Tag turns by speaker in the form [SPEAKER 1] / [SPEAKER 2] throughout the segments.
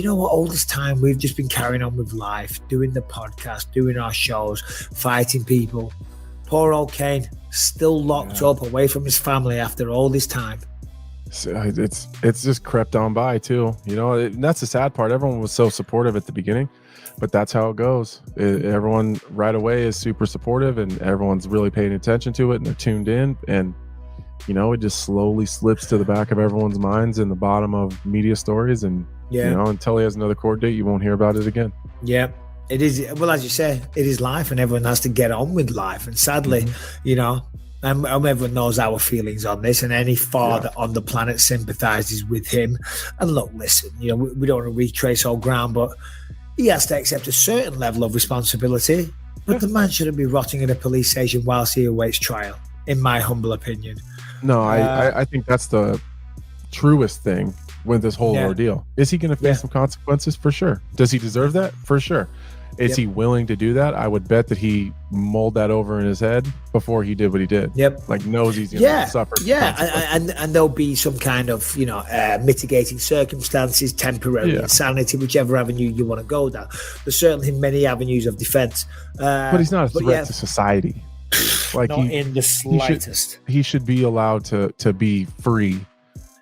[SPEAKER 1] know what? All this time we've just been carrying on with life, doing the podcast, doing our shows, fighting people. Poor old Cain, still locked up away from his family after all this time.
[SPEAKER 2] So it's just crept on by too. You know, and that's the sad part. Everyone was so supportive at the beginning, but that's how it goes. Everyone right away is super supportive, and everyone's really paying attention to it, and they're tuned in. And you know, it just slowly slips to the back of everyone's minds in the bottom of media stories. And you know, until he has another court date, you won't hear about it again.
[SPEAKER 1] Yeah. It is, well, as you say, it is life, and everyone has to get on with life. And sadly, you know, everyone knows our feelings on this, and any father on the planet sympathizes with him. And look, listen, you know, we don't want to retrace all ground, but he has to accept a certain level of responsibility. But the man shouldn't be rotting in a police station whilst he awaits trial, in my humble opinion.
[SPEAKER 2] No, I think that's the truest thing with this whole ordeal. Is he going to face some consequences? For sure. Does he deserve that? For sure. Is he willing to do that? I would bet that he mulled that over in his head before he did what he did. Like knows he's going to suffer.
[SPEAKER 1] And there'll be some kind of, you know, mitigating circumstances, temporary insanity, whichever avenue you want to go down. There's certainly many avenues of defense.
[SPEAKER 2] But he's not a threat to society. Like
[SPEAKER 1] not in the slightest.
[SPEAKER 2] He should be allowed to be free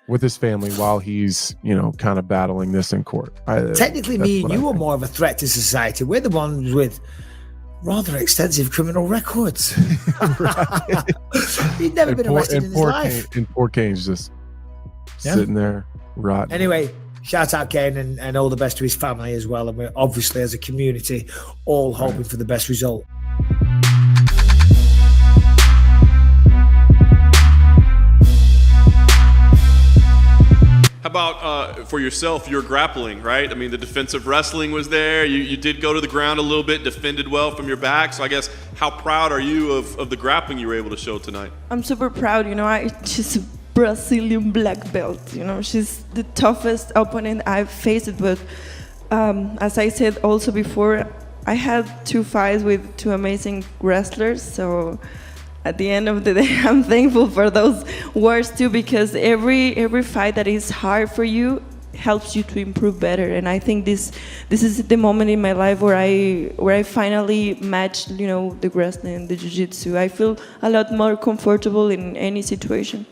[SPEAKER 2] with his family while he's, you know, kind of battling this in court.
[SPEAKER 1] Technically, me and you are more of a threat to society. We're the ones with rather extensive criminal records. He'd never been arrested in his life.
[SPEAKER 2] And poor Cain's just sitting there rotting.
[SPEAKER 1] Anyway, shout out Cain, and all the best to his family as well. And we're obviously, as a community, all hoping for the best result.
[SPEAKER 3] How about for yourself, your grappling, right? I mean, the defensive wrestling was there. You did go to the ground a little bit, defended well from your back. So I guess, how proud are you of the grappling you were able to show tonight?
[SPEAKER 4] I'm super proud. You know, she's a Brazilian black belt. You know, she's the toughest opponent I've faced. But as I said also before, I had 2 fights with 2 amazing wrestlers. So at the end of the day, I'm thankful for those words too, because every fight that is hard for you helps you to improve better. And I think this is the moment in my life where I finally matched, you know, the wrestling and the jiu-jitsu. I feel a lot more comfortable in any situation.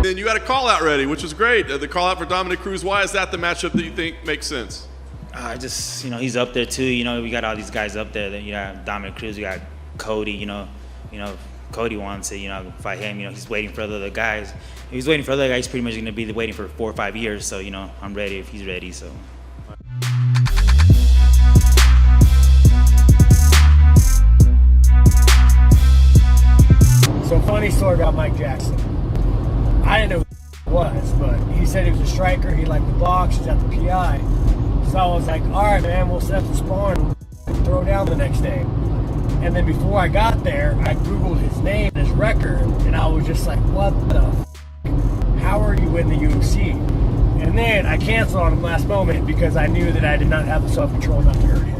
[SPEAKER 3] Then you had a call out ready, which was great. The call out for Dominic Cruz. Why is that the matchup that you think makes sense?
[SPEAKER 5] Just, you know, he's up there too. You know, we got all these guys up there. Then you got Dominic Cruz, we got Cody. You know, Cody wants to, you know, fight him. You know, he's waiting for the other guys. If he's waiting for the other guys, he's pretty much going to be waiting for 4 or 5 years. So, you know, I'm ready if he's ready. So.
[SPEAKER 6] So funny story about Mike Jackson. I didn't know who he was, but he said he was a striker. He liked the box. He's at the PI. So I was like, all right, man, we'll set the sparring and throw down the next day. And then before I got there, I Googled his name and his record, and I was just like, what the f***? How are you in the UFC? And then I canceled on him last moment because I knew that I did not have the self-control not to hurt him.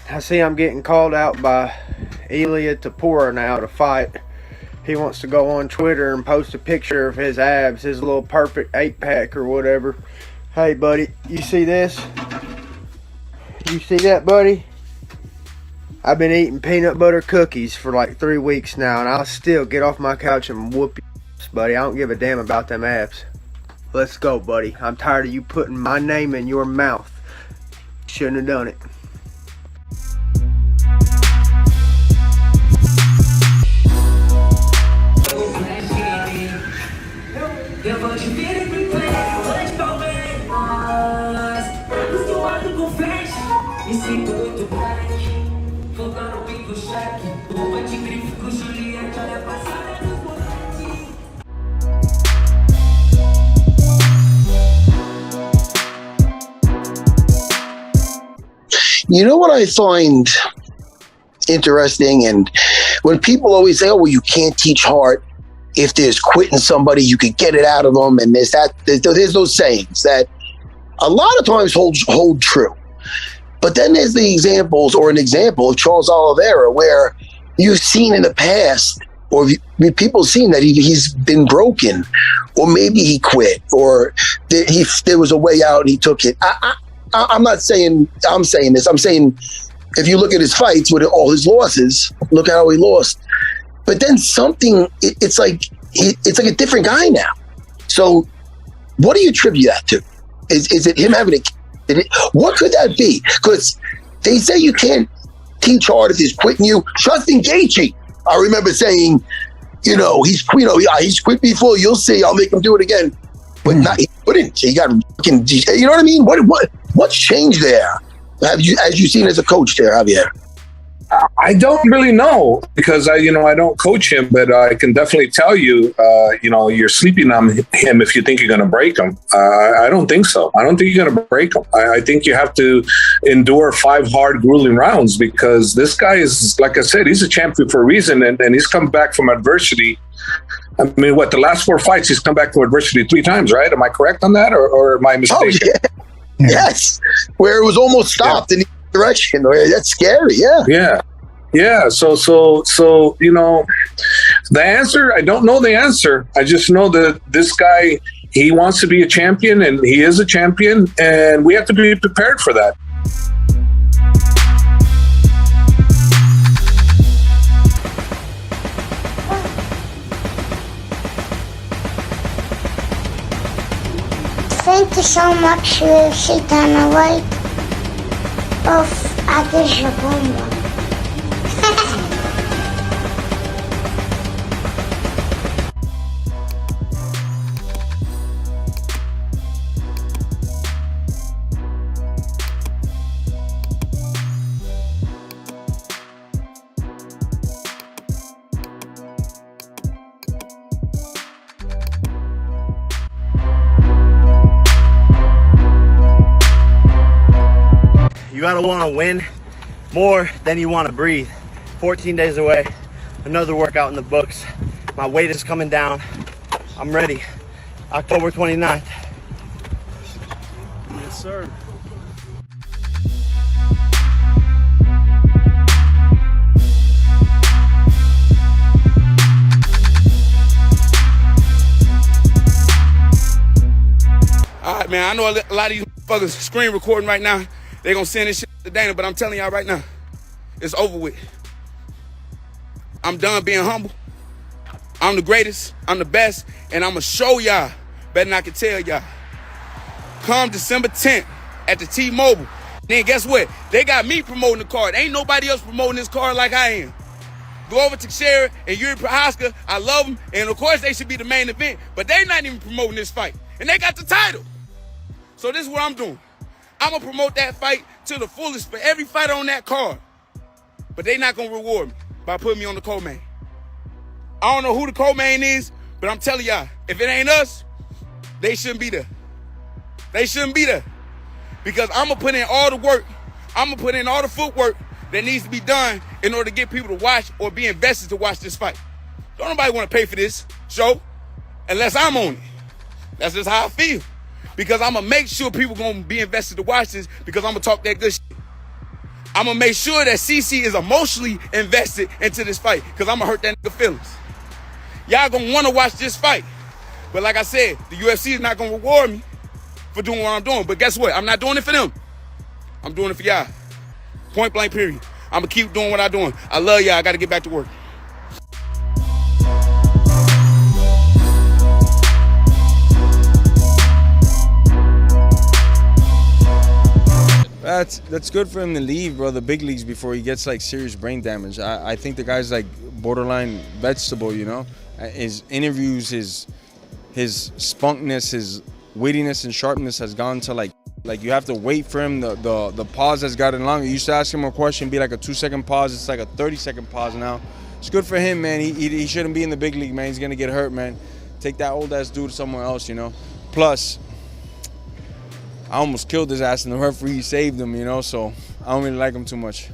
[SPEAKER 7] I see I'm getting called out by Ilia Topuria now to fight. He wants to go on Twitter and post a picture of his abs, his little perfect 8-pack or whatever. Hey, buddy, you see this? You see that, buddy? I've been eating peanut butter cookies for like 3 weeks now, and I'll still get off my couch and whoop your ass, buddy. I don't give a damn about them abs. Let's go, buddy. I'm tired of you putting my name in your mouth. Shouldn't have done it.
[SPEAKER 8] Eu vou te ver em primeiro, antes palmeiras. Estou ando com flash, me sinto muito black. Focando o pico cheque, bomba de grife com Juliette, olha a passada dos moleques.
[SPEAKER 9] You know what I find interesting. And when people always say, oh, well, you can't teach heart. If there's quitting somebody, you could get it out of them. And there's those sayings that a lot of times hold true. But then there's the examples, or an example of Charles Oliveira, where you've seen in the past, or people seen that he's been broken, or maybe he quit, or there was a way out and he took it. I'm not saying I'm saying this. I'm saying if you look at his fights with all his losses, look at how he lost. But then it's like a different guy now. So what do you attribute that to? Is it him having what could that be? Because they say you can't teach hard if he's quitting you. Justin Gaethje, I remember saying, he's quit before. You'll see. I'll make him do it again. But he couldn't. He got fucking. You know what I mean? What's changed there? As you seen as a coach there, Javier?
[SPEAKER 10] I don't really know, because I don't coach him, but I can definitely tell you, you're sleeping on him if you think you're going to break him. I don't think so. I don't think you're going to break him. I think you have to endure 5 hard, grueling rounds, because this guy is, like I said, he's a champion for a reason, and he's come back from adversity. I mean, the last 4 fights, he's come back from adversity 3 times, right? Am I correct on that, or am I mistaken?
[SPEAKER 9] Oh, yeah. Yes, where it was almost stopped in the direction. That's scary. Yeah. So the answer, I don't know the answer. I just know that this guy, he wants to be a champion, and he is a champion, and we have to be prepared for that.
[SPEAKER 11] Thank you so much, UFC Dana White of Adeshabomba.
[SPEAKER 12] You gotta want to win more than you want to breathe. 14 days away, another workout in the books. My weight is coming down. I'm ready. October 29th. Yes, sir.
[SPEAKER 13] All right, man, I know a lot of you motherfuckers screen recording right now. They gonna send this shit to Dana, but I'm telling y'all right now, it's over with. I'm done being humble. I'm the greatest, I'm the best, and I'm gonna show y'all better than I can tell y'all. Come December 10th at the T-Mobile. Then guess what? They got me promoting the card. Ain't nobody else promoting this card like I am. Go over to Shara and Yuri Prohaska. I love them, and of course they should be the main event, but they not even promoting this fight, and they got the title. So this is what I'm doing. I'm going to promote that fight to the fullest for every fighter on that card. But they not going to reward me by putting me on the co-main. I don't know who the co-main is, but I'm telling y'all, if it ain't us, they shouldn't be there. They shouldn't be there. Because I'm going to put in all the work. I'm going to put in all the footwork that needs to be done in order to get people to watch or be invested to watch this fight. Don't nobody want to pay for this show unless I'm on it. That's just how I feel. Because I'm going to make sure people going to be invested to watch this, because I'm going to talk that good shit. I'm going to make sure that CC is emotionally invested into this fight, because I'm going to hurt that nigga feelings. Y'all going to want to watch this fight. But like I said, the UFC is not going to reward me for doing what I'm doing. But guess what? I'm not doing it for them. I'm doing it for y'all. Point blank period. I'm going to keep doing what I'm doing. I love y'all. I got to get back to work.
[SPEAKER 14] That's good for him to leave, bro, the big leagues before he gets like serious brain damage. I think the guy's like borderline vegetable, you know. His interviews, his spunkness, his wittiness and sharpness has gone to like you have to wait for him. The pause has gotten longer. You used to ask him a question, be like a 2-second pause. It's like a 30-second pause now. It's good for him, man. He shouldn't be in the big league, man. He's gonna get hurt, man. Take that old ass dude somewhere else, you know. Plus, I almost killed his ass and the referee saved him, you know, so I don't really like him too much.